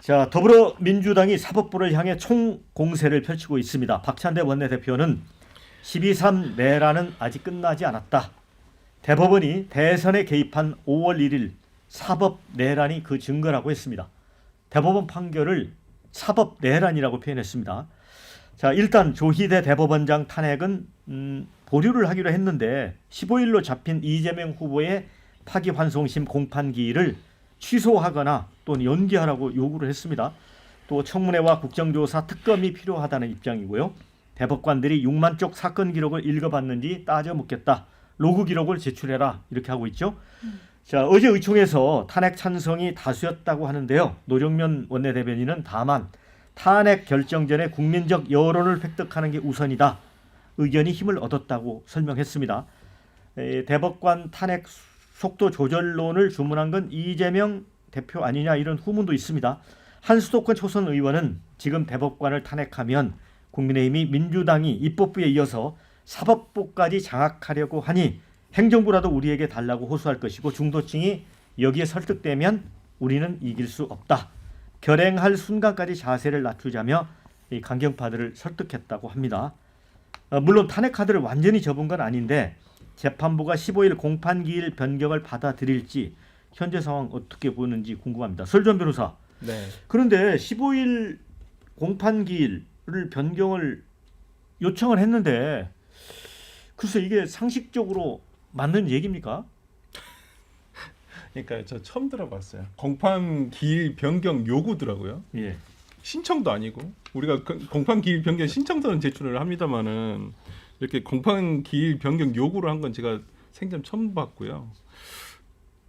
자, 더불어민주당이 사법부를 향해 총공세를 펼치고 있습니다. 박찬대 원내대표는 12.3 내란은 아직 끝나지 않았다. 대법원이 대선에 개입한 5월 1일 사법 내란이 그 증거라고 했습니다. 대법원 판결을 사법 내란이라고 표현했습니다. 자, 일단 조희대 대법원장 탄핵은 보류를 하기로 했는데 15일로 잡힌 이재명 후보의 파기환송심 공판기일을 취소하거나 또는 연기하라고 요구를 했습니다. 또 청문회와 국정조사 특검이 필요하다는 입장이고요. 대법관들이 6만 쪽 사건 기록을 읽어봤는지 따져 묻겠다. 로그 기록을 제출해라. 이렇게 하고 있죠. 자, 어제 의총에서 탄핵 찬성이 다수였다고 하는데요. 노정면 원내대변인은 다만 탄핵 결정 전에 국민적 여론을 획득하는 게 우선이다. 의견이 힘을 얻었다고 설명했습니다. 대법관 탄핵 속도 조절론을 주문한 건 이재명 대표 아니냐 이런 후문도 있습니다. 한수도권 초선 의원은 지금 대법관을 탄핵하면 국민의힘이 민주당이 입법부에 이어서 사법부까지 장악하려고 하니 행정부라도 우리에게 달라고 호소할 것이고 중도층이 여기에 설득되면 우리는 이길 수 없다. 결행할 순간까지 자세를 낮추자며 이 강경파들을 설득했다고 합니다. 물론 탄핵 카드를 완전히 접은 건 아닌데 재판부가 15일 공판기일 변경을 받아들일지 현재 상황 어떻게 보는지 궁금합니다. 설전 변호사. 네. 그런데 15일 공판기일을 변경을 요청을 했는데 글쎄 이게 상식적으로 맞는 얘기입니까? 그러니까 저 처음 들어봤어요. 공판 기일 변경 요구더라고요. 예. 신청도 아니고 우리가 공판 기일 변경 신청서는 제출을 합니다만은 이렇게 공판 기일 변경 요구를 한 건 제가 생전 처음 봤고요.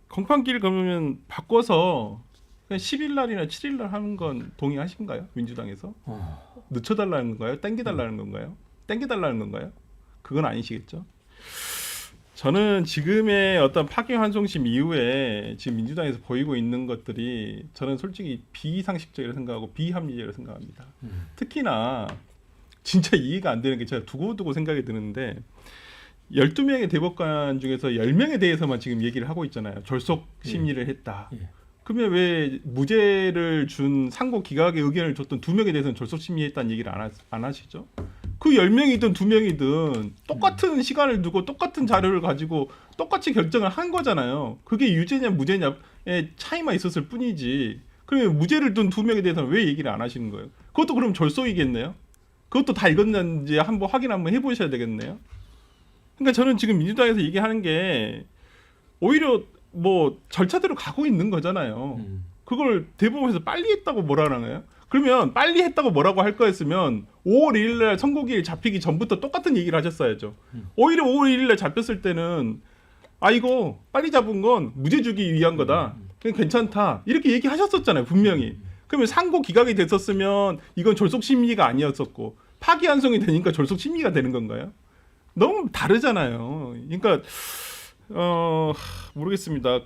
공판 기일 그러면 바꿔서 그냥 10일 날이나 7일 날 하는 건 동의하신가요? 민주당에서? 늦춰달라는 건가요? 땡겨달라는 건가요? 땡겨달라는 건가요? 그건 아니시겠죠? 저는 지금의 어떤 파기환송심 이후에 지금 민주당에서 보이고 있는 것들이 저는 솔직히 비상식적이라고 생각하고 비합리적이라고 생각합니다. 특히나 진짜 이해가 안 되는 게 제가 두고두고 생각이 드는데 12명의 대법관 중에서 10명에 대해서만 지금 얘기를 하고 있잖아요. 졸속 심리를 했다. 예. 그러면 왜 무죄를 준 상고 기각의 의견을 줬던 2명에 대해서는 졸속 심리했다는 얘기를 안 하시죠? 그 10명이든 2명이든 똑같은 시간을 두고 똑같은 자료를 가지고 똑같이 결정을 한 거잖아요. 그게 유죄냐 무죄냐의 차이만 있었을 뿐이지. 그러면 무죄를 둔 2명에 대해서는 왜 얘기를 안 하시는 거예요? 그것도 그럼 졸속이겠네요? 그것도 다 읽었는지 한번 확인 한번 해보셔야 되겠네요. 그러니까 저는 지금 민주당에서 얘기하는 게 오히려 뭐 절차대로 가고 있는 거잖아요. 그걸 대법원에서 빨리 했다고 뭐라는 거예요? 그러면 빨리 했다고 뭐라고 할 거였으면 5월 1일 날 선고기일 잡히기 전부터 똑같은 얘기를 하셨어야죠. 오히려 5월 1일 날 잡혔을 때는 아 이거 빨리 잡은 건 무죄 주기 위한 거다. 그냥 괜찮다. 이렇게 얘기하셨었잖아요. 분명히. 그러면 상고 기각이 됐었으면 이건 졸속 심리가 아니었었고 파기환송이 되니까 졸속 심리가 되는 건가요? 너무 다르잖아요. 그러니까 모르겠습니다.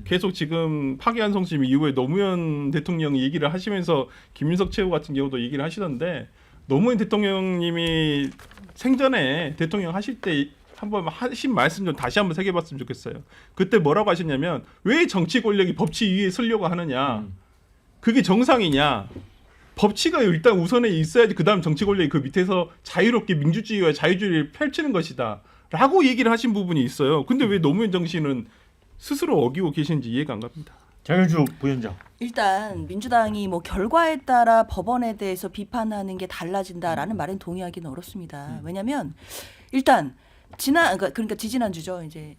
계속 지금 파기환송심 이후에 노무현 대통령이 얘기를 하시면서 김윤석 최고 같은 경우도 얘기를 하시던데 노무현 대통령님이 생전에 대통령 하실 때 한번 하신 말씀 좀 다시 한번 새겨봤으면 좋겠어요. 그때 뭐라고 하셨냐면 왜 정치 권력이 법치 위에 서려고 하느냐. 그게 정상이냐. 법치가 일단 우선에 있어야지 그 다음 정치 권력이 그 밑에서 자유롭게 민주주의와 자유주의를 펼치는 것이다. 라고 얘기를 하신 부분이 있어요. 근데 왜 노무현 정신은 스스로 어기고 계신지 이해가 안 갑니다. 장현주 부위원장. 일단 민주당이 뭐 결과에 따라 법원에 대해서 비판하는 게 달라진다라는 말은 동의하기는 어렵습니다. 왜냐하면 일단 그러니까 지지난주죠. 이제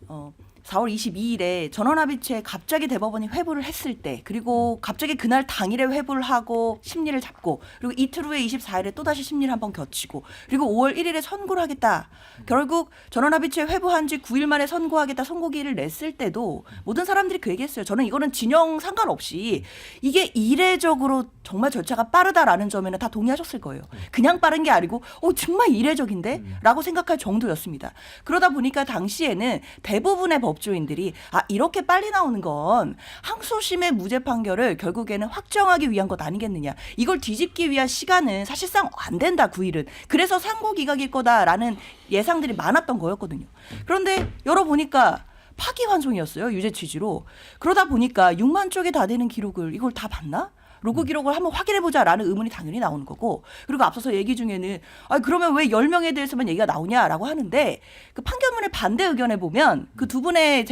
4월 22일에 전원합의체 갑자기 대법원이 회부를 했을 때 그리고 갑자기 그날 당일에 회부를 하고 심리를 잡고 그리고 이틀 후에 24일에 또다시 심리를 한번 겹치고 그리고 5월 1일에 선고를 하겠다. 결국 전원합의체 회부한 지 9일 만에 선고하겠다 선고기일을 냈을 때도 모든 사람들이 그 얘기했어요. 저는 이거는 진영 상관없이 이게 이례적으로 정말 절차가 빠르다라는 점에는 다 동의하셨을 거예요. 그냥 빠른 게 아니고 정말 이례적인데? 라고 생각할 정도였습니다. 그러다 보니까 당시에는 대부분의 법조인들이 이렇게 빨리 나오는 건 항소심의 무죄 판결을 결국에는 확정하기 위한 것 아니겠느냐. 이걸 뒤집기 위한 시간은 사실상 안 된다 9일은. 그래서 상고 기각일 거다라는 예상들이 많았던 거였거든요. 그런데 열어보니까 파기환송이었어요. 유죄 취지로. 그러다 보니까 6만 쪽이 다 되는 기록을 이걸 다 봤나? 로그 기록을 한번 확인해보자라는 의문이 당연히 나오는 거고 그리고 앞서서 얘기 중에는 그러면 왜 10명에 대해서만 얘기가 나오냐라고 하는데 그 판결문의 반대 의견에 보면 그 두 분의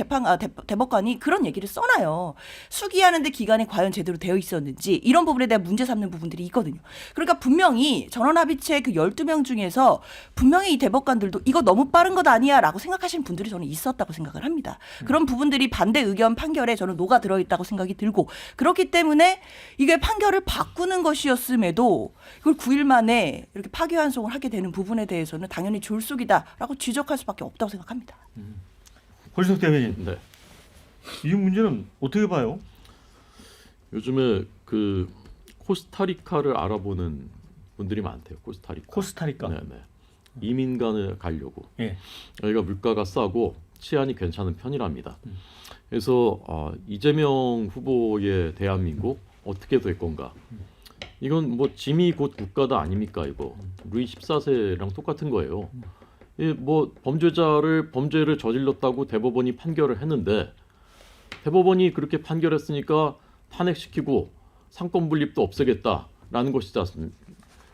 대법관이 그런 얘기를 써놔요. 수기하는데 기간이 과연 제대로 되어 있었는지 이런 부분에 대한 문제 삼는 부분들이 있거든요. 그러니까 분명히 전원합의체 그 12명 중에서 분명히 이 대법관들도 이거 너무 빠른 것 아니야 라고 생각하시는 분들이 저는 있었다고 생각을 합니다. 그런 부분들이 반대 의견 판결에 저는 녹아 들어있다고 생각이 들고 그렇기 때문에 이게 판결을 바꾸는 것이었음에도 이걸 9일 만에 이렇게 파기환송을 하게 되는 부분에 대해서는 당연히 졸속이다라고 지적할 수밖에 없다고 생각합니다. 권순석 대변인, 네. 이 문제는 어떻게 봐요? 요즘에 그 코스타리카를 알아보는 분들이 많대요. 코스타리카. 네네. 이민간을 가려고. 예. 여기가 물가가 싸고 치안이 괜찮은 편이랍니다. 그래서 이재명 후보의 대한민국 어떻게 될 건가? 이건 뭐 짐이 곧 국가다 아닙니까 이거? 루이 14세랑 똑같은 거예요. 뭐 범죄를 저질렀다고 대법원이 판결을 했는데 대법원이 그렇게 판결했으니까 탄핵시키고 상권 분립도 없애겠다라는 것이지 않습니까?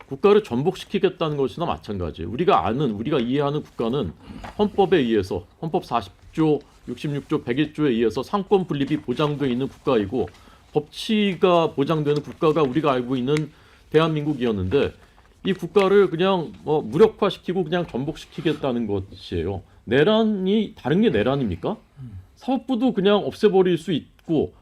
국가를 전복시키겠다는 것이나 마찬가지예요. 우리가 이해하는 국가는 헌법에 의해서 헌법 40조, 66조, 101조에 의해서 상권 분립이 보장되어 있는 국가이고 법치가 보장되는 국가가 우리가 알고 있는 대한민국이었는데 이 국가를 그냥 무력화시키고 그냥 전복시키겠다는 것이에요. 내란이 다른 게 내란입니까? 사법부도 그냥 없애버릴 수 있고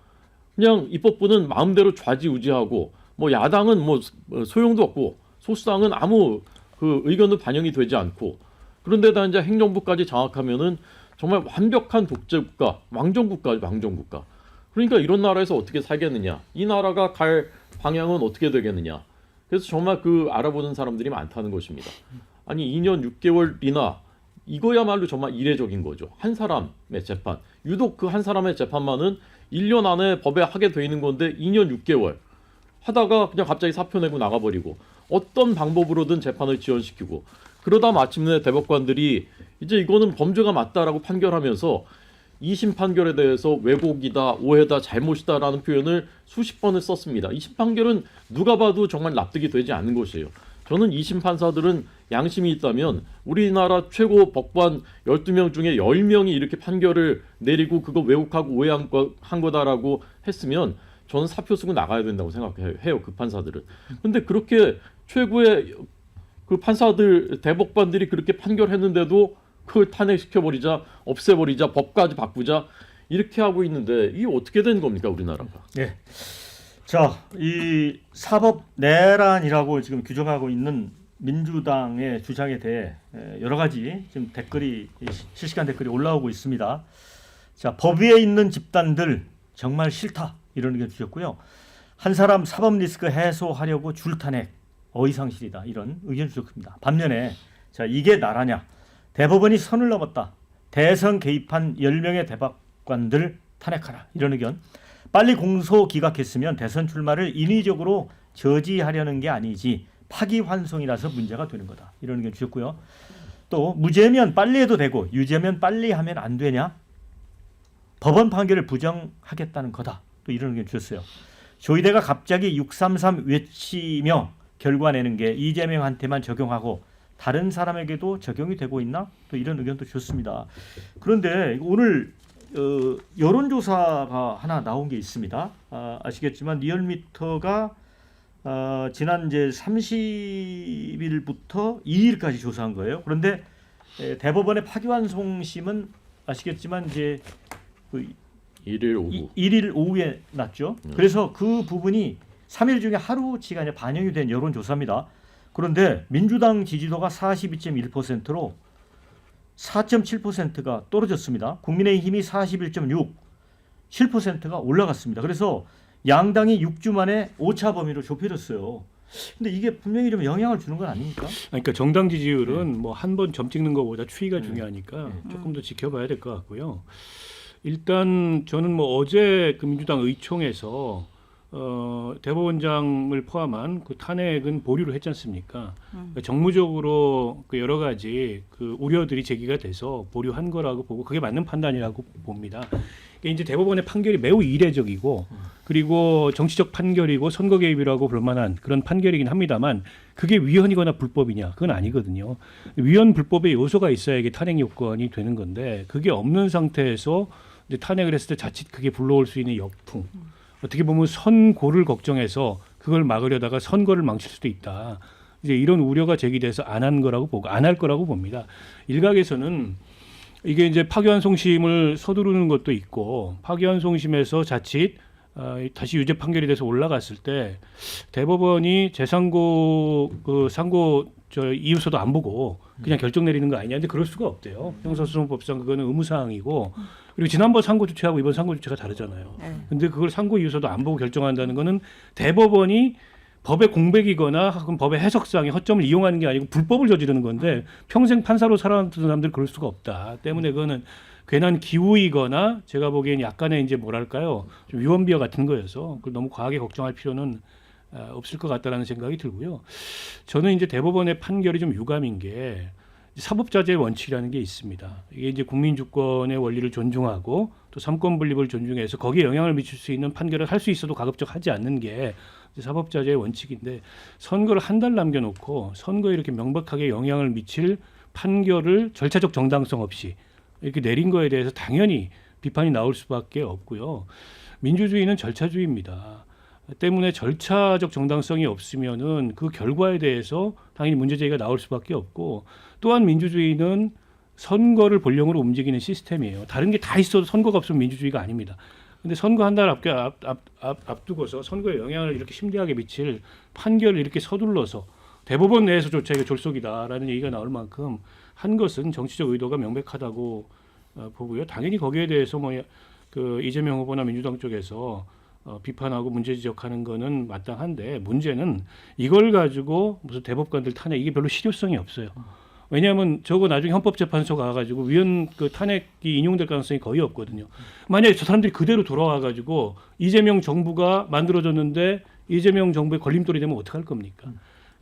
그냥 입법부는 마음대로 좌지우지하고 뭐 야당은 뭐 소용도 없고 소수당은 아무 그 의견도 반영이 되지 않고 그런데다 이제 행정부까지 장악하면은 정말 완벽한 독재국가, 왕정국가. 그러니까 이런 나라에서 어떻게 살겠느냐? 이 나라가 갈 방향은 어떻게 되겠느냐? 그래서 정말 그 알아보는 사람들이 많다는 것입니다. 아니 2년 6개월이나 이거야말로 정말 이례적인 거죠. 한 사람의 재판. 유독 그 한 사람의 재판만은 1년 안에 법에 하게 돼 있는 건데 2년 6개월 하다가 그냥 갑자기 사표 내고 나가버리고 어떤 방법으로든 재판을 지연시키고 그러다 마침내 대법관들이 이제 이거는 범죄가 맞다라고 판결하면서 2심 판결에 대해서 왜곡이다, 오해다, 잘못이다라는 표현을 수십 번을 썼습니다. 2심 판결은 누가 봐도 정말 납득이 되지 않는 것이에요. 저는 2심 판사들은 양심이 있다면 우리나라 최고 법관 12명 중에 10명이 이렇게 판결을 내리고 그거 왜곡하고 오해한 거다라고 했으면 저는 사표 쓰고 나가야 된다고 생각해요. 그 판사들은. 근데 그렇게 최고의 그 판사들 대법관들이 그렇게 판결했는데도 그걸 탄핵시켜버리자, 없애버리자, 법까지 바꾸자 이렇게 하고 있는데 이게 어떻게 된 겁니까 우리나라가? 네. 자, 이 사법 내란이라고 지금 규정하고 있는 민주당의 주장에 대해 여러 가지 지금 실시간 댓글이 올라오고 있습니다. 자, 법 위에 있는 집단들 정말 싫다 이런 의견 주셨고요. 한 사람 사법 리스크 해소하려고 줄탄핵 어이상실이다 이런 의견 주셨습니다. 반면에 자 이게 나라냐? 대법원이 선을 넘었다. 대선 개입한 10명의 대법관들 탄핵하라 이런 의견. 빨리 공소 기각했으면 대선 출마를 인위적으로 저지하려는 게 아니지 파기환송이라서 문제가 되는 거다. 이런 의견 주셨고요. 또 무죄면 빨리 해도 되고 유죄면 빨리 하면 안 되냐? 법원 판결을 부정하겠다는 거다. 또 이런 의견 주셨어요. 조희대가 갑자기 633 외치며 결과 내는 게 이재명한테만 적용하고 다른 사람에게도 적용이 되고 있나? 또 이런 의견도 주셨습니다. 그런데 오늘 여론조사가 하나 나온 게 있습니다. 아시겠지만 리얼미터가 지난 이제 30일부터 2일까지 조사한 거예요. 그런데 대법원의 파기환송심은 아시겠지만 이제 그 1일 오후. 1일 오후에 났죠. 그래서 그 부분이 3일 중에 하루치가 반영이 된 여론조사입니다. 그런데 민주당 지지도가 42.1%로 4.7%가 떨어졌습니다. 국민의힘이 41.6, 7%가 올라갔습니다. 그래서 양당이 6주 만에 오차 범위로 좁혀졌어요. 근데 이게 분명히 좀 영향을 주는 건 아닙니까? 그러니까 정당 지지율은 뭐 한 번 점 찍는 것보다 추이가 중요하니까 조금 더 지켜봐야 될 것 같고요. 일단 저는 뭐 어제 그 민주당 의총에서 대법원장을 포함한 그 탄핵은 보류를 했지 않습니까? 그러니까 정무적으로 그 여러 가지 그 우려들이 제기가 돼서 보류한 거라고 보고 그게 맞는 판단이라고 봅니다. 이게 이제 대법원의 판결이 매우 이례적이고 그리고 정치적 판결이고 선거 개입이라고 볼 만한 그런 판결이긴 합니다만 그게 위헌이거나 불법이냐? 그건 아니거든요. 위헌 불법의 요소가 있어야 이게 탄핵 요건이 되는 건데 그게 없는 상태에서 이제 탄핵을 했을 때 자칫 그게 불러올 수 있는 역풍. 어떻게 보면 선고를 걱정해서 그걸 막으려다가 선거를 망칠 수도 있다. 이제 이런 우려가 제기돼서 안 한 거라고 보고 안 할 거라고 봅니다. 일각에서는 이게 이제 파기환송심을 서두르는 것도 있고 파기환송심에서 자칫 다시 유죄 판결이 돼서 올라갔을 때 대법원이 재상고 그 상고 이유서도 안 보고 그냥 결정 내리는 거 아니냐. 근데 그럴 수가 없대요. 형사소송법상 그거는 의무사항이고 그리고 지난번 상고 주체하고 이번 상고 주체가 다르잖아요. 근데 그걸 상고 이유서도 안 보고 결정한다는 거는 대법원이 법의 공백이거나 혹은 법의 해석상의 허점을 이용하는 게 아니고 불법을 저지르는 건데 평생 판사로 살아왔던 사람들은 그럴 수가 없다. 때문에 그거는 괜한 기우이거나 제가 보기엔 약간의 이제 뭐랄까요 좀 위헌비어 같은 거여서 그걸 너무 과하게 걱정할 필요는 없을 것 같다라는 생각이 들고요. 저는 이제 대법원의 판결이 좀 유감인 게 사법자제의 원칙이라는 게 있습니다. 이게 이제 국민주권의 원리를 존중하고 또 삼권 분립을 존중해서 거기에 영향을 미칠 수 있는 판결을 할 수 있어도 가급적 하지 않는 게 사법자제의 원칙인데 선거를 한 달 남겨놓고 선거에 이렇게 명백하게 영향을 미칠 판결을 절차적 정당성 없이 이렇게 내린 거에 대해서 당연히 비판이 나올 수밖에 없고요. 민주주의는 절차주의입니다. 때문에 절차적 정당성이 없으면은 그 결과에 대해서 당연히 문제 제기가 나올 수밖에 없고 또한 민주주의는 선거를 본령으로 움직이는 시스템이에요. 다른 게 다 있어도 선거가 없으면 민주주의가 아닙니다. 근데 선거 한 달 앞두고서 선거에 영향을 이렇게 심대하게 미칠 판결을 이렇게 서둘러서 대법원 내에서조차 이게 졸속이다라는 얘기가 나올 만큼 한 것은 정치적 의도가 명백하다고 보고요. 당연히 거기에 대해서 뭐 그 이재명 후보나 민주당 쪽에서 비판하고 문제 지적하는 거는 마땅한데 문제는 이걸 가지고 무슨 대법관들 탄핵 이게 별로 실효성이 없어요. 왜냐하면 저거 나중에 헌법재판소 가가지고 위헌 그 탄핵이 인용될 가능성이 거의 없거든요. 만약에 저 사람들이 그대로 돌아와가지고 이재명 정부가 만들어졌는데 이재명 정부의 걸림돌이 되면 어떡할 겁니까?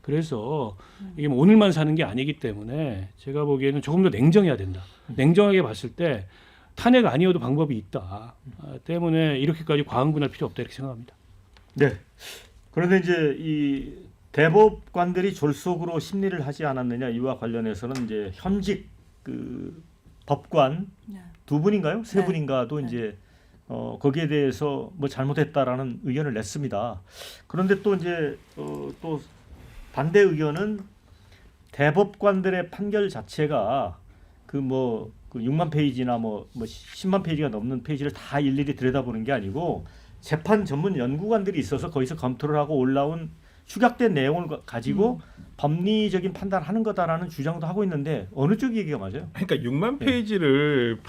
그래서 이게 뭐 오늘만 사는 게 아니기 때문에 제가 보기에는 조금 더 냉정해야 된다. 냉정하게 봤을 때 탄핵 아니어도 방법이 있다. 때문에 이렇게까지 과흥분할 필요 없다 이렇게 생각합니다. 네. 그런데 이제 이 대법관들이 졸속으로 심리를 하지 않았느냐 이와 관련해서는 이제 현직 그 법관 두 분인가요? 세 분인가도 이제 거기에 대해서 뭐 잘못했다라는 의견을 냈습니다. 그런데 또 이제 또 반대 의견은 대법관들의 판결 자체가 그 6만 페이지나 뭐 10만 페이지가 넘는 페이지를 다 일일이 들여다보는 게 아니고 재판 전문 연구관들이 있어서 거기서 검토를 하고 올라온 축약된 내용을 가지고 법리적인 판단하는 거다라는 주장도 하고 있는데 어느 쪽 얘기가 맞아요? 그러니까 6만 페이지를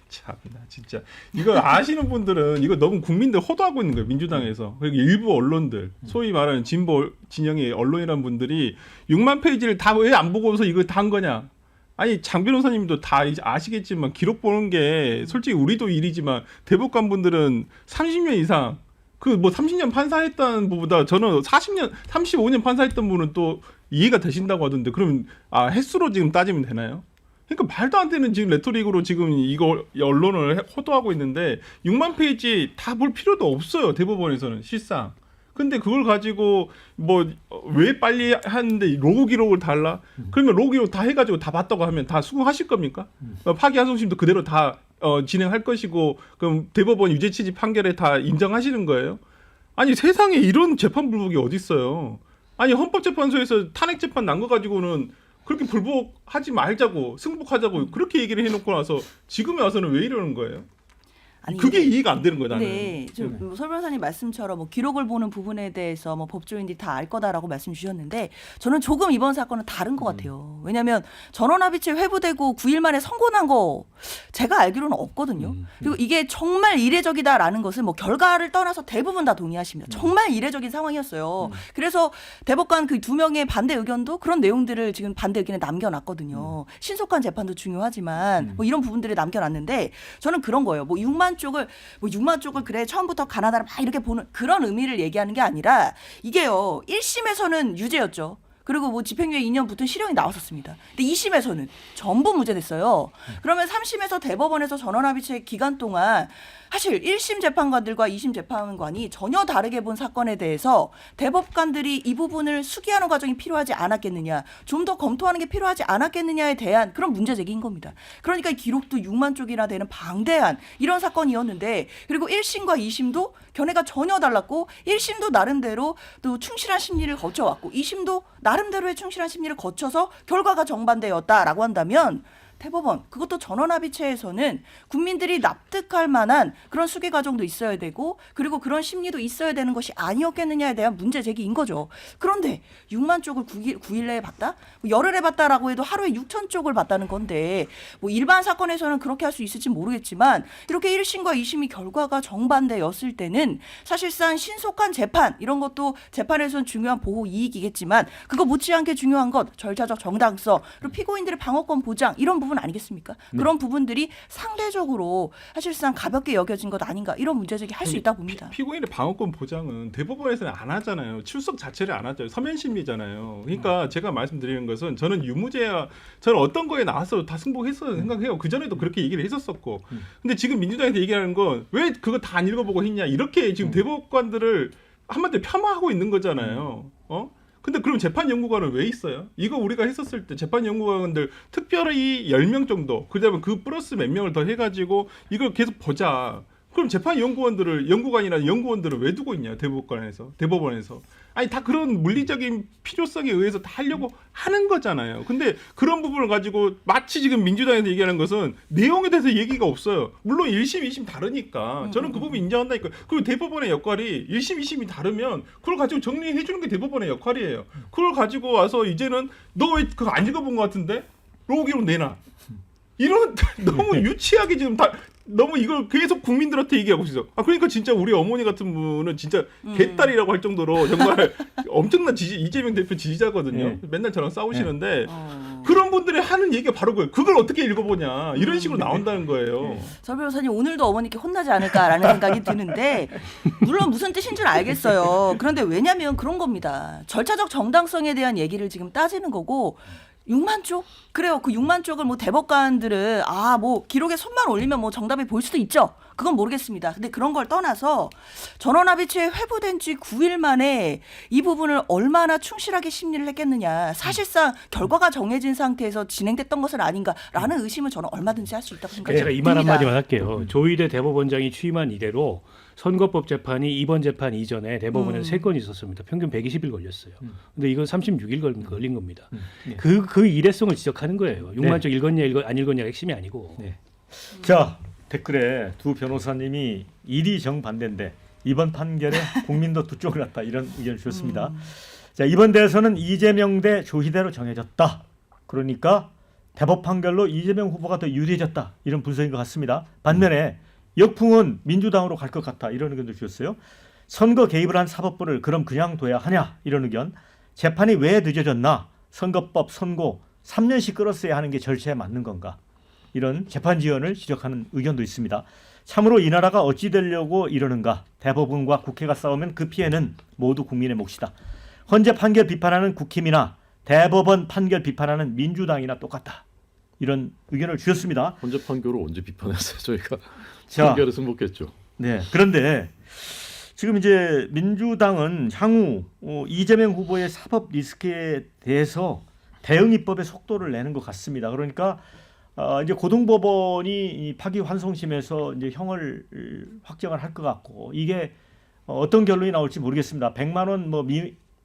참나 진짜 이거 아시는 분들은 이거 너무 국민들 호도하고 있는 거예요. 민주당에서 그리고 일부 언론들 소위 말하는 진보 진영의 언론이라는 분들이 6만 페이지를 다 왜 안 보고서 이거 다 한 거냐? 아니 장 변호사님도 다 아시겠지만 기록 보는 게 솔직히 우리도 일이지만 대법관 분들은 30년 이상 그 뭐 30년 판사했다는 분보다 저는 40년 35년 판사했던 분은 또 이해가 되신다고 하던데 그럼 횟수로 지금 따지면 되나요? 그러니까 말도 안 되는 지금 레토릭으로 지금 이거 언론을 호도하고 있는데 6만 페이지 다 볼 필요도 없어요. 대법원에서는 실상. 근데 그걸 가지고 뭐 왜 빨리 하는데 로그 기록을 달라? 그러면 로그 기록 다 해가지고 다 봤다고 하면 다 수긍하실 겁니까? 파기환송심도 그대로 다 진행할 것이고 그럼 대법원 유죄 취지 판결에 다 인정하시는 거예요? 아니 세상에 이런 재판 불복이 어디 있어요? 아니 헌법재판소에서 탄핵 재판 난 거 가지고는 그렇게 불복하지 말자고 승복하자고 그렇게 얘기를 해놓고 나서 지금에 와서는 왜 이러는 거예요? 아니, 그게 이해가 안 되는 거야 나는. 네, 설 변호사님 말씀처럼 뭐 기록을 보는 부분에 대해서 뭐 법조인들이 다 알 거다라고 말씀 주셨는데 저는 조금 이번 사건은 다른 것 같아요. 왜냐하면 전원합의체 회부되고 9일 만에 선고난 거 제가 알기로는 없거든요. 그리고 이게 정말 이례적이다라는 것을 뭐 결과를 떠나서 대부분 다 동의하십니다. 정말 이례적인 상황이었어요. 그래서 대법관 그 2명의 반대 의견도 그런 내용들을 지금 반대 의견에 남겨놨거든요. 신속한 재판도 중요하지만 뭐 이런 부분들을 남겨놨는데 저는 그런 거예요. 뭐 6만 쪽을 뭐 6만 쪽을 그래 처음부터 가나다라 막 이렇게 보는 그런 의미를 얘기하는 게 아니라 이게요 1심에서는 유죄였죠. 그리고 뭐 집행유예 2년 붙은 실형이 나왔었습니다. 근데 2심에서는 전부 무죄됐어요. 그러면 3심에서 대법원에서 전원합의체 기간 동안 사실 1심 재판관들과 2심 재판관이 전혀 다르게 본 사건에 대해서 대법관들이 이 부분을 수기하는 과정이 필요하지 않았겠느냐, 좀 더 검토하는 게 필요하지 않았겠느냐에 대한 그런 문제 제기인 겁니다. 그러니까 이 기록도 6만 쪽이나 되는 방대한 이런 사건이었는데 그리고 1심과 2심도 견해가 전혀 달랐고 1심도 나름대로 또 충실한 심리를 거쳐왔고 2심도 나름대로의 충실한 심리를 거쳐서 결과가 정반대였다라고 한다면 대법원 그것도 전원합의체에서는 국민들이 납득할 만한 그런 수기 과정도 있어야 되고 그리고 그런 심리도 있어야 되는 것이 아니었겠느냐에 대한 문제 제기인 거죠. 그런데 6만 쪽을 9일 내에 봤다? 뭐 열흘에 봤다라고 해도 하루에 6천 쪽을 봤다는 건데 뭐 일반 사건에서는 그렇게 할 수 있을지 모르겠지만 이렇게 1심과 2심이 결과가 정반대였을 때는 사실상 신속한 재판 이런 것도 재판에서는 중요한 보호 이익이겠지만 그거 못지않게 중요한 것 절차적 정당성 그리고 피고인들의 방어권 보장 이런 부분 아니겠습니까? 그런 부분들이 상대적으로 사실상 가볍게 여겨진 것 아닌가 이런 문제 제기 할 수 있다 봅니다. 피고인의 방어권 보장은 대법원에서는 안 하잖아요. 출석 자체를 안 하죠. 서면심리잖아요. 그러니까 제가 말씀드리는 것은 저는 유무죄야 저는 어떤 거에 나와서 다 승복했어 생각해요. 그 전에도 그렇게 얘기를 했었었고. 근데 지금 민주당에서 얘기하는 건 왜 그거 다 안 읽어보고 했냐 이렇게 지금 대법관들을 한마디로 폄하하고 있는 거잖아요. 근데 그럼 재판연구관은 왜 있어요? 이거 우리가 했었을 때 재판연구관들 특별히 10명 정도 그다음에 그 플러스 몇 명을 더 해가지고 이걸 계속 보자. 그럼 재판연구원들을 연구관이나 연구원들을 왜 두고 있냐 대법원에서 아니 다 그런 물리적인 필요성에 의해서 다 하려고 하는 거잖아요. 근데 그런 부분을 가지고 마치 지금 민주당에서 얘기하는 것은 내용에 대해서 얘기가 없어요. 물론 1심, 2심 다르니까 저는 그 부분 인정한다니까. 그리고 대법원의 역할이 1심, 2심이 다르면 그걸 가지고 정리해 주는 게 대법원의 역할이에요. 그걸 가지고 와서 이제는 너 왜 그거 안 읽어본 것 같은데? 로기로 내놔. 이런 너무 유치하게 지금 다 너무 이걸 계속 국민들한테 얘기하고 있어. 그러니까 진짜 우리 어머니 같은 분은 진짜 개딸이라고 할 정도로 정말 엄청난 이재명 대표 지지자거든요. 맨날 저랑 싸우시는데 그런 분들이 하는 얘기가 바로 그거예요. 그걸 어떻게 읽어보냐 이런 식으로 나온다는 거예요. 설 변호사님 오늘도 어머니께 혼나지 않을까라는 생각이 드는데 물론 무슨 뜻인 줄 알겠어요. 그런데 왜냐하면 그런 겁니다. 절차적 정당성에 대한 얘기를 지금 따지는 거고 6만 쪽? 그래요. 그 6만 쪽을 뭐 대법관들은 뭐 기록에 손만 올리면 뭐 정답이 보일 수도 있죠. 그건 모르겠습니다. 근데 그런 걸 떠나서 전원합의체 회부된 지 9일 만에 이 부분을 얼마나 충실하게 심리를 했겠느냐. 사실상 결과가 정해진 상태에서 진행됐던 것은 아닌가라는 의심을 저는 얼마든지 할 수 있다고 생각합니다. 제가 이 말 한마디만 할게요. 조희대 대법원장이 취임한 이래로 선거법 재판이 이번 재판 이전에 대법원에서 3건 있었습니다. 평균 120일 걸렸어요. 근데 이건 36일 걸린 겁니다. 그 일회성을 지적하는 거예요. 6만 쪽 읽었냐 안 읽었냐가 핵심이 아니고. 자, 댓글에 두 변호사님이 일이 정반대인데 이번 판결에 국민도 두 쪽을 났다 이런 의견을 주셨습니다. 자, 이번 대선은 이재명 대 조희대로 정해졌다. 그러니까 대법 판결로 이재명 후보가 더 유리해졌다 이런 분석인 것 같습니다. 반면에 역풍은 민주당으로 갈 것 같다 이런 의견도 주셨어요. 선거 개입을 한 사법부를 그럼 그냥 둬야 하냐 이런 의견. 재판이 왜 늦어졌나? 선거법 선고 3년씩 끌었어야 하는 게 절차에 맞는 건가? 이런 재판 지연을 지적하는 의견도 있습니다. 참으로 이 나라가 어찌 되려고 이러는가? 대법원과 국회가 싸우면 그 피해는 모두 국민의 몫이다. 헌재 판결 비판하는 국힘이나 대법원 판결 비판하는 민주당이나 똑같다. 이런 의견을 주셨습니다. 헌재 판결을 언제 비판했어요? 저희가 자, 판결에 승복했죠. 네. 그런데 지금 이제 민주당은 향후 이재명 후보의 사법 리스크에 대해서 대응 입법의 속도를 내는 것 같습니다. 그러니까 이제 고등법원이 파기환송심에서 이제 형을 확정을 할 것 같고 이게 어떤 결론이 나올지 모르겠습니다. 100만 원 뭐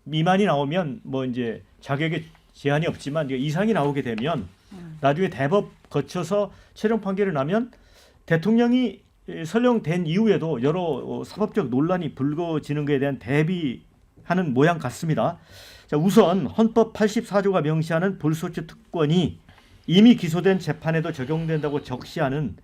미만이 나오면 뭐 이제 자격에 제한이 없지만 이상이 나오게 되면 나중에 대법 거쳐서 최종 판결이 나면 대통령이 설령된 이후에도 여러 사법적 논란이 불거지는 것에 대한 대비하는 모양 같습니다. 자, 우선 헌법 84조가 명시하는 불소추 특권이 이미 기소된 재판에도 적용된다고 적시하는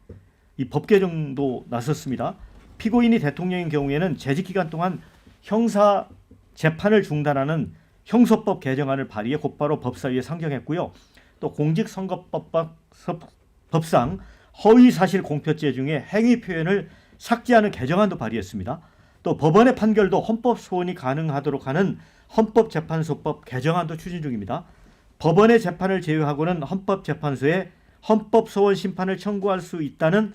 이 법 개정도 나섰습니다. 피고인이 대통령인 경우에는 재직 기간 동안 형사 재판을 중단하는 형소법 개정안을 발의해 곧바로 법사위에 상정했고요. 또 공직선거법상 허위 사실 공표죄 중에 행위 표현을 삭제하는 개정안도 발의했습니다. 또 법원의 판결도 헌법 소원이 가능하도록 하는 헌법재판소법 개정안도 추진 중입니다. 법원의 재판을 제외하고는 헌법재판소에 헌법소원 심판을 청구할 수 있다는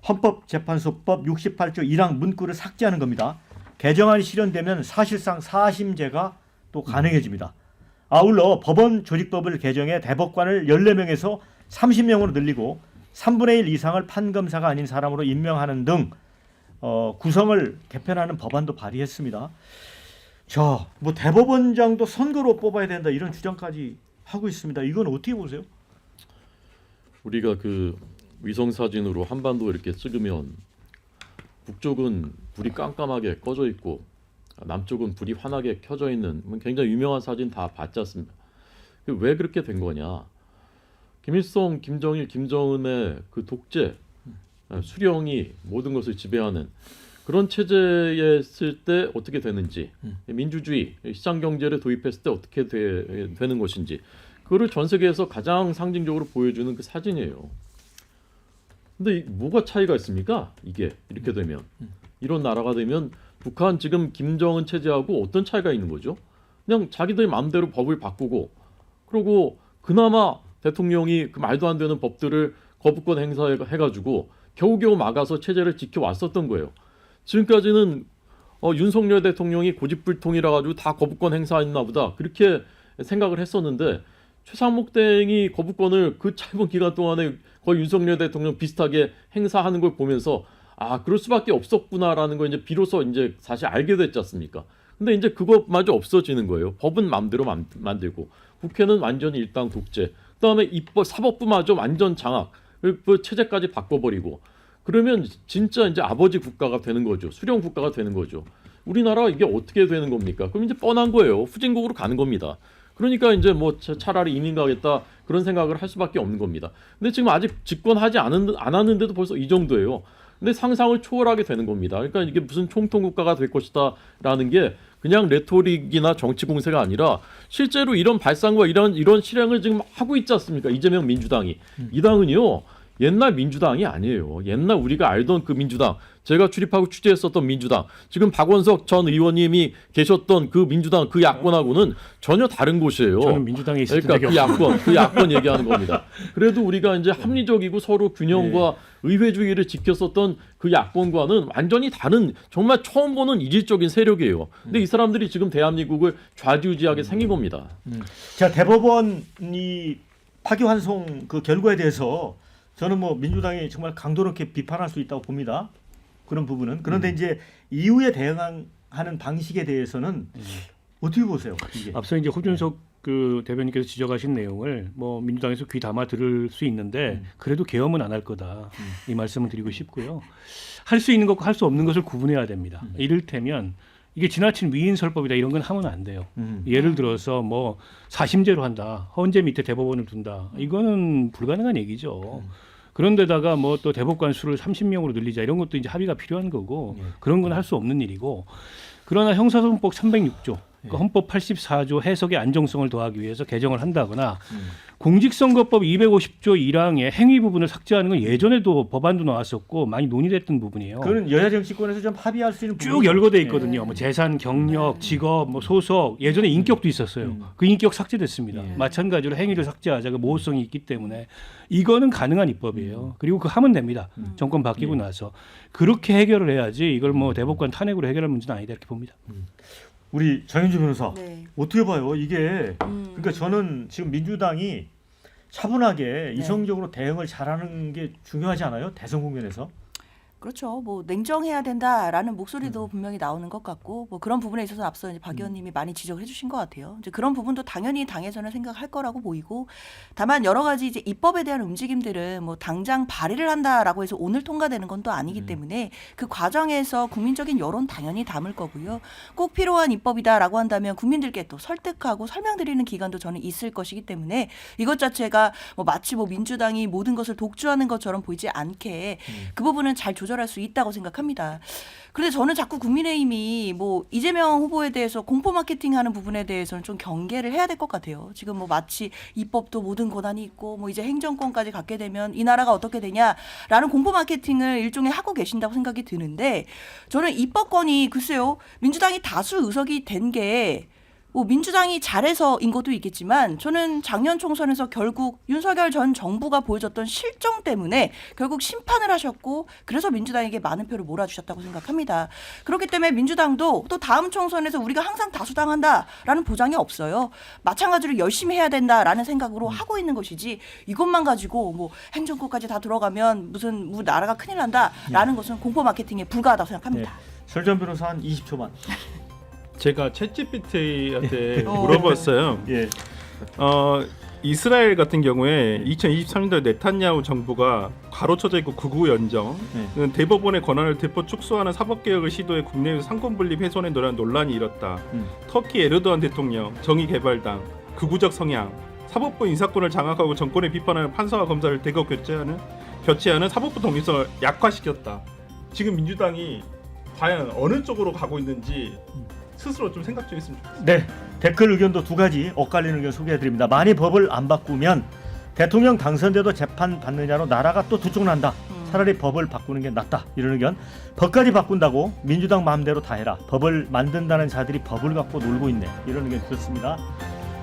헌법재판소법 68조 1항 문구를 삭제하는 겁니다. 개정안이 실현되면 사실상 사심제가 또 가능해집니다. 아울러 법원 조직법을 개정해 대법관을 14명에서 30명으로 늘리고 3분의 1 이상을 판검사가 아닌 사람으로 임명하는 등 구성을 개편하는 법안도 발의했습니다. 자, 뭐 대법원장도 선거로 뽑아야 된다 이런 주장까지 하고 있습니다. 이건 어떻게 보세요? 우리가 그 위성 사진으로 한반도 이렇게 찍으면 북쪽은 불이 깜깜하게 꺼져 있고 남쪽은 불이 환하게 켜져 있는 굉장히 유명한 사진 다 봤지 않습니까? 왜 그렇게 된 거냐? 김일성, 김정일, 김정은의 그 독재, 수령이 모든 것을 지배하는 그런 체제에 있을 때 어떻게 되는지, 민주주의, 시장 경제를 도입했을 때 어떻게 되는 것인지, 그거를 전 세계에서 가장 상징적으로 보여주는 그 사진이에요. 근데 뭐가 차이가 있습니까? 이게 이렇게 되면 이런 나라가 되면 북한 지금 김정은 체제하고 어떤 차이가 있는 거죠? 그냥 자기들 마음대로 법을 바꾸고 그러고 그나마 대통령이 그 말도 안 되는 법들을 거부권 행사해가지고 겨우겨우 막아서 체제를 지켜왔었던 거예요. 지금까지는 윤석열 대통령이 고집불통이라 가지고 다 거부권 행사했나 보다 그렇게 생각을 했었는데 최상목 대행이 거부권을 그 짧은 기간 동안에 거의 윤석열 대통령 비슷하게 행사하는 걸 보면서 아 그럴 수밖에 없었구나라는 걸 이제 비로소 이제 사실 알게 됐지 않습니까? 근데 이제 그것마저 없어지는 거예요. 법은 마음대로 만들고 국회는 완전히 일당 독재. 그다음에 입법 사법부마저 완전 장악. 그 체제까지 바꿔버리고 그러면 진짜 이제 아버지 국가가 되는 거죠. 수령 국가가 되는 거죠. 우리나라 이게 어떻게 되는 겁니까? 그럼 이제 뻔한 거예요. 후진국으로 가는 겁니다. 그러니까 이제 뭐 차라리 이민 가겠다 그런 생각을 할 수밖에 없는 겁니다. 근데 지금 아직 집권하지 않았는데도 벌써 이 정도예요. 근데 상상을 초월하게 되는 겁니다. 그러니까 이게 무슨 총통국가가 될 것이다라는 게 그냥 레토릭이나 정치 공세가 아니라 실제로 이런 발상과 이런 실행을 지금 하고 있지 않습니까? 이재명 민주당이. 이 당은요. 옛날 민주당이 아니에요. 옛날 우리가 알던 그 민주당, 제가 출입하고 취재했었던 민주당, 지금 박원석 전 의원님이 계셨던 그 민주당, 그 야권하고는 전혀 다른 곳이에요. 저는 민주당에 있을 그러니까 그 야권 얘기하는 겁니다. 그래도 우리가 이제 합리적이고 서로 균형과 의회주의를 지켰었던 그 야권과는 완전히 다른 정말 처음 보는 이질적인 세력이에요. 근데 이 사람들이 지금 대한민국을 좌지우지하게 생긴 겁니다. 자, 대법원이 파기환송 그 결과에 대해서 저는 뭐 민주당이 정말 강도 높게 비판할 수 있다고 봅니다. 그런 부분은. 그런데 이제 이후에 대응하는 방식에 대해서는 어떻게 보세요? 이게? 앞서 이제 호준석 그 대변인께서 지적하신 내용을 뭐 민주당에서 귀 담아 들을 수 있는데 그래도 계엄은 안 할 거다. 이 말씀을 드리고 싶고요. 할 수 있는 것과 할 수 없는 것을 구분해야 됩니다. 이를테면 이게 지나친 위인설법이다 이런 건 하면 안 돼요. 예를 들어서 뭐 사심제로 한다. 헌재 밑에 대법원을 둔다. 이거는 불가능한 얘기죠. 그런데다가 뭐 또 대법관 수를 30명으로 늘리자 이런 것도 이제 합의가 필요한 거고 그런 건 할 수 없는 일이고 그러나 형사소송법 306조 그러니까 헌법 84조 해석의 안정성을 더하기 위해서 개정을 한다거나 공직선거법 250조 1항의 행위 부분을 삭제하는 건 예전에도 법안도 나왔었고 많이 논의됐던 부분이에요. 그건 여야 정치권에서 좀 합의할 수 있는 쭉 부분이죠. 열거돼 있거든요. 뭐 재산, 경력, 직업, 뭐 소속, 예전에 인격도 있었어요. 그 인격 삭제됐습니다. 마찬가지로 행위를 삭제하자 그 모호성이 있기 때문에 이거는 가능한 입법이에요. 그리고 그 하면 됩니다. 정권 바뀌고 나서 그렇게 해결을 해야지 이걸 뭐 대법관 탄핵으로 해결할 문제는 아니다 이렇게 봅니다. 우리 정윤주 변호사 네. 어떻게 봐요? 이게 그러니까 저는 지금 민주당이 차분하게 이성적으로 대응을 잘하는 게 중요하지 않아요? 대선 국면에서? 그렇죠. 뭐 냉정해야 된다라는 목소리도 분명히 나오는 것 같고 뭐 그런 부분에 있어서 앞서 이제 박 의원님이 많이 지적을 해주신 것 같아요. 이제 그런 부분도 당연히 당에서는 생각할 거라고 보이고 다만 여러 가지 이제 입법에 대한 움직임들은 뭐 당장 발의를 한다라고 해서 오늘 통과되는 건 또 아니기 때문에 그 과정에서 국민적인 여론 당연히 담을 거고요. 꼭 필요한 입법이다라고 한다면 국민들께 또 설득하고 설명드리는 기간도 저는 있을 것이기 때문에 이것 자체가 뭐 마치 뭐 민주당이 모든 것을 독주하는 것처럼 보이지 않게 그 부분은 잘 조절. 조절할 수 있다고 생각합니다. 그런데 저는 자꾸 국민의힘이 뭐 이재명 후보에 대해서 공포 마케팅하는 부분에 대해서는 좀 경계를 해야 될 것 같아요. 지금 뭐 마치 입법도 모든 권한이 있고 뭐 이제 행정권까지 갖게 되면 이 나라가 어떻게 되냐라는 공포 마케팅을 일종의 하고 계신다고 생각이 드는데 저는 입법권이 글쎄요 민주당이 다수 의석이 된 게 뭐 민주당이 잘해서인 것도 있겠지만 저는 작년 총선에서 결국 윤석열 전 정부가 보여줬던 실정 때문에 결국 심판을 하셨고 그래서 민주당에게 많은 표를 몰아주셨다고 생각합니다. 그렇기 때문에 민주당도 또 다음 총선에서 우리가 항상 다수당한다라는 보장이 없어요. 마찬가지로 열심히 해야 된다라는 생각으로 하고 있는 것이지 이것만 가지고 뭐 행정권까지 다 들어가면 무슨 뭐 나라가 큰일 난다라는 것은 공포 마케팅에 불과하다고 생각합니다. 설전 변호사 한 20초만. 제가 챗GPT한테 물어봤어요. 예. 이스라엘 같은 경우에 2023년도에 네탄야후 정부가 가로쳐져 있고 극우 연정, 대법원의 권한을 대폭 축소하는 사법개혁을 시도해 국내에서 상권분립 훼손에 논란이 일었다. 터키 에르도안 대통령, 정의개발당, 극우적 성향, 사법부 인사권을 장악하고 정권을 비판하는 판사와 검사를 대거 교체하는 사법부 독립성을 약화시켰다. 지금 민주당이 과연 어느 쪽으로 가고 있는지 스스로 좀 생각 좀 했으면 좋겠습니다. 네, 댓글 의견도 두 가지 엇갈리는 의견 소개해드립니다. 만일 법을 안 바꾸면 대통령 당선돼도 재판 받느냐로 나라가 또 두 쪽 난다. 차라리 법을 바꾸는 게 낫다. 이런 의견. 법까지 바꾼다고 민주당 마음대로 다 해라. 법을 만든다는 자들이 법을 갖고 놀고 있네. 이런 의견 들었습니다.